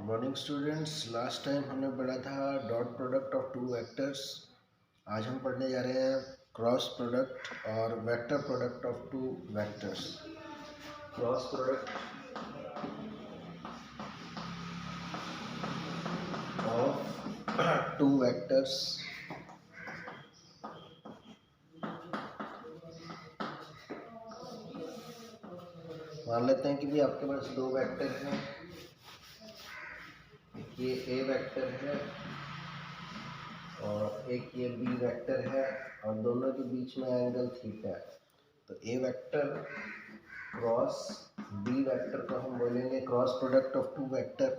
Morning students, last time हमने पढ़ा था dot product of two vectors. आज हम पढ़ने जा रहे हैं क्रॉस प्रोडक्ट और vector product of two vectors. Cross product of two vectors. मान लेते हैं कि भी आपके पास दो वेक्टर हैं, ये ए वेक्टर है और एक ये बी वेक्टर है और दोनों के बीच में एंगल थीटा है। तो A vector cross B vector को हम बोलेंगे cross product of two vector,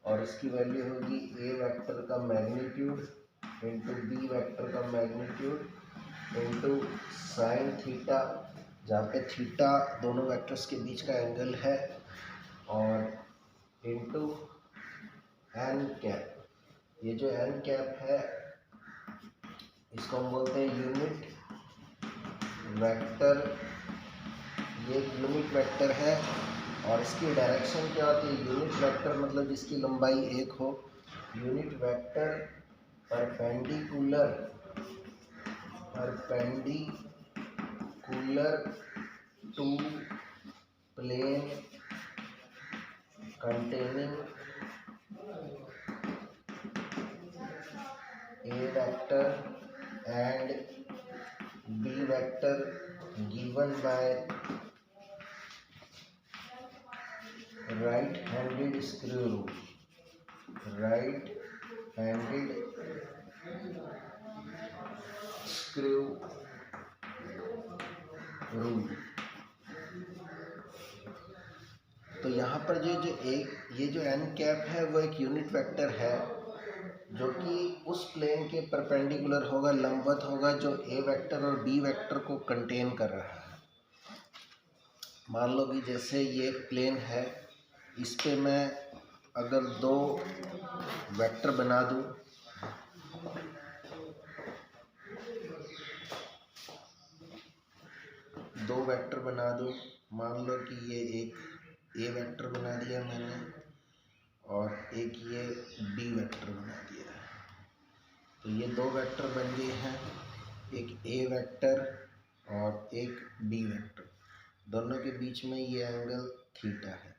और इसकी वैल्यू होगी ए वेक्टर का मैग्नीट्यूड इंटू बी वेक्टर का मैग्नीट्यूड इंटू साइन थीटा, जहाँ पे थीटा दोनों वेक्टर्स के बीच का एंगल है, और इंटू एन कैप। ये जो एन कैप है इसको हम बोलते हैं यूनिट वेक्टर। ये यूनिट वेक्टर है और इसकी डायरेक्शन क्या होती है? यूनिट वेक्टर मतलब जिसकी लंबाई एक हो। Unit vector perpendicular to plane containing A vector and B vector given by right-handed screw rule. Right-handed screw rule. तो यहाँ पर ये जो एन कैप है वो एक यूनिट वेक्टर है जो कि उस प्लेन के परपेंडिकुलर होगा, लंबवत होगा, जो ए वेक्टर और बी वेक्टर को कंटेन कर रहा है। मान लो कि जैसे ये एक प्लेन है, इस पे मैं अगर दो वेक्टर बना दूं, मान लो कि ये एक ए वेक्टर बना दिया मैंने और एक ये बी वेक्टर बना दिया है। तो ये दो वेक्टर बन गए हैं, एक ए वेक्टर और एक बी वेक्टर, दोनों के बीच में ये एंगल थीटा है।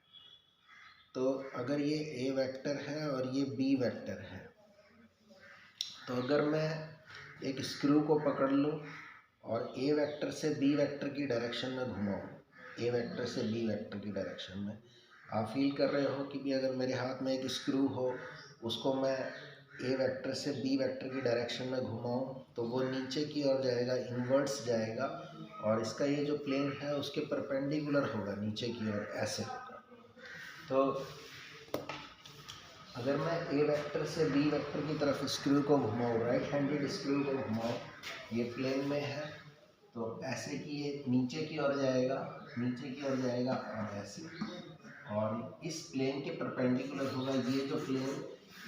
तो अगर ये ए वेक्टर है और ये बी वेक्टर है, तो अगर मैं एक स्क्रू को पकड़ लूँ और ए वेक्टर से बी वेक्टर की डायरेक्शन में घुमाऊँ, ए वेक्टर से बी वेक्टर की डायरेक्शन में, आप फील कर रहे हो कि भी अगर मेरे हाथ में एक स्क्रू हो, उसको मैं ए वेक्टर से बी वेक्टर की डायरेक्शन में घुमाऊँ तो वो नीचे की ओर जाएगा, इन्वर्ट्स जाएगा, और इसका ये जो प्लेन है उसके परपेंडिकुलर होगा, नीचे की ओर ऐसे होगा। तो अगर मैं ए वेक्टर से बी वेक्टर की तरफ स्क्रू को घुमाऊँ, राइट हैंडेड स्क्रू को घुमाऊँ, ये प्लेन में है, तो ऐसे कि ये नीचे की ओर जाएगा और ऐसे, और इस प्लेन के परपेंडिकुलर होगा। ये जो प्लेन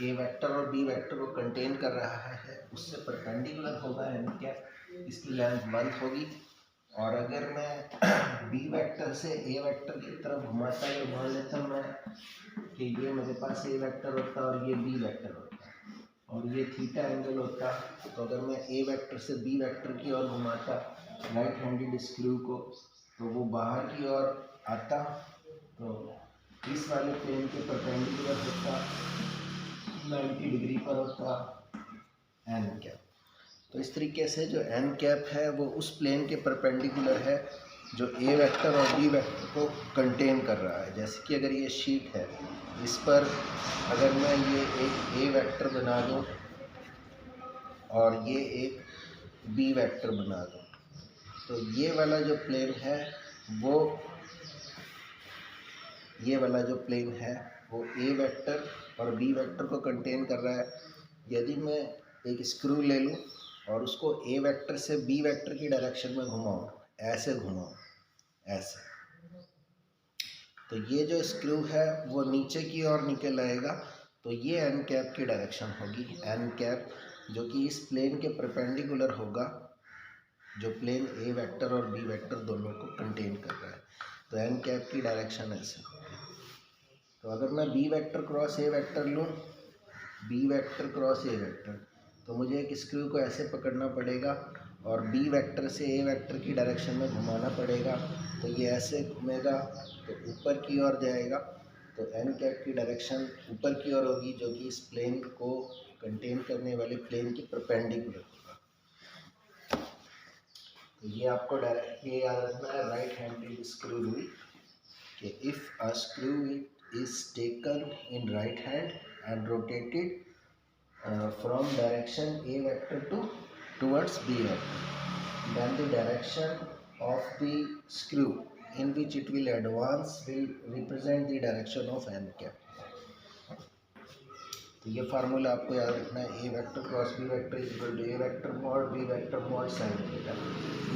ए वेक्टर और बी वेक्टर को कंटेन कर रहा है उससे परपेंडिकुलर होगा एन कैप, इसकी लेंथ 1 होगी। और अगर मैं बी वेक्टर से ए वेक्टर की तरफ घुमाता है, मान लेता मैं कि ये मेरे पास ए वेक्टर होता और ये बी वेक्टर होता और ये थीटा एंगल होता, तो अगर मैं ए वेक्टर से बी वेक्टर की ओर घुमाता राइट हैंडेड स्क्रू को, तो वो बाहर की ओर आता, तो इस वाले प्लेन के परपेंडिकुलर होता, 90 डिग्री पर होता एन कैप। तो इस तरीके से जो एन कैप है वो उस प्लेन के परपेंडिकुलर है जो ए वेक्टर और बी वेक्टर को कंटेन कर रहा है। जैसे कि अगर ये शीट है, इस पर अगर मैं ये एक ए वेक्टर बना दूं और ये एक बी वेक्टर बना दूं, तो ये वाला जो प्लेन है वो ए वेक्टर और बी वेक्टर को कंटेन कर रहा है। यदि मैं एक स्क्रू ले लूं और उसको ए वेक्टर से बी वेक्टर की डायरेक्शन में घुमाऊं, ऐसे, तो ये जो स्क्रू है वो नीचे की ओर निकल आएगा, तो ये एन कैप की डायरेक्शन होगी। एन कैप जो कि इस प्लेन के परपेंडिकुलर होगा, जो प्लेन ए वेक्टर और बी वेक्टर दोनों को कंटेन कर रहा है। तो एन कैप की डायरेक्शन ऐसे होगी। तो अगर मैं B vector cross A vector लूँ, B vector cross A vector, तो मुझे एक स्क्रू को ऐसे पकड़ना पड़ेगा और बी वेक्टर से ए वेक्टर की डायरेक्शन में घुमाना पड़ेगा। तो ये ऐसे घूमेगा तो ऊपर की ओर जाएगा, तो एन कैप की डायरेक्शन ऊपर की ओर होगी, जो कि इस प्लेन को कंटेन करने वाले प्लेन की परपेंडिकुलर होगा। तो ये आपको ये याद रखना है राइट हैंडेड स्क्रू रूल कि if a screw is taken in right hand and rotated from direction A vector towards B vector, then the direction of the screw in which it will advance will represent the direction of n cap। तो ये formula आपको याद रखना है, A vector cross B vector equal to A vector mod B vector mod sine theta.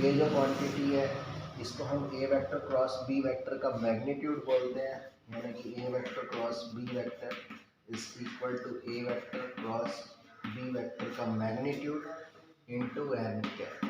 ये जो quantity है इसको हम A vector cross B vector का मैग्नीट्यूड बोलते हैं, यानी कि A vector cross B vector is equal to A vector cross B vector का मैग्नीट्यूड इनटू एन कैप।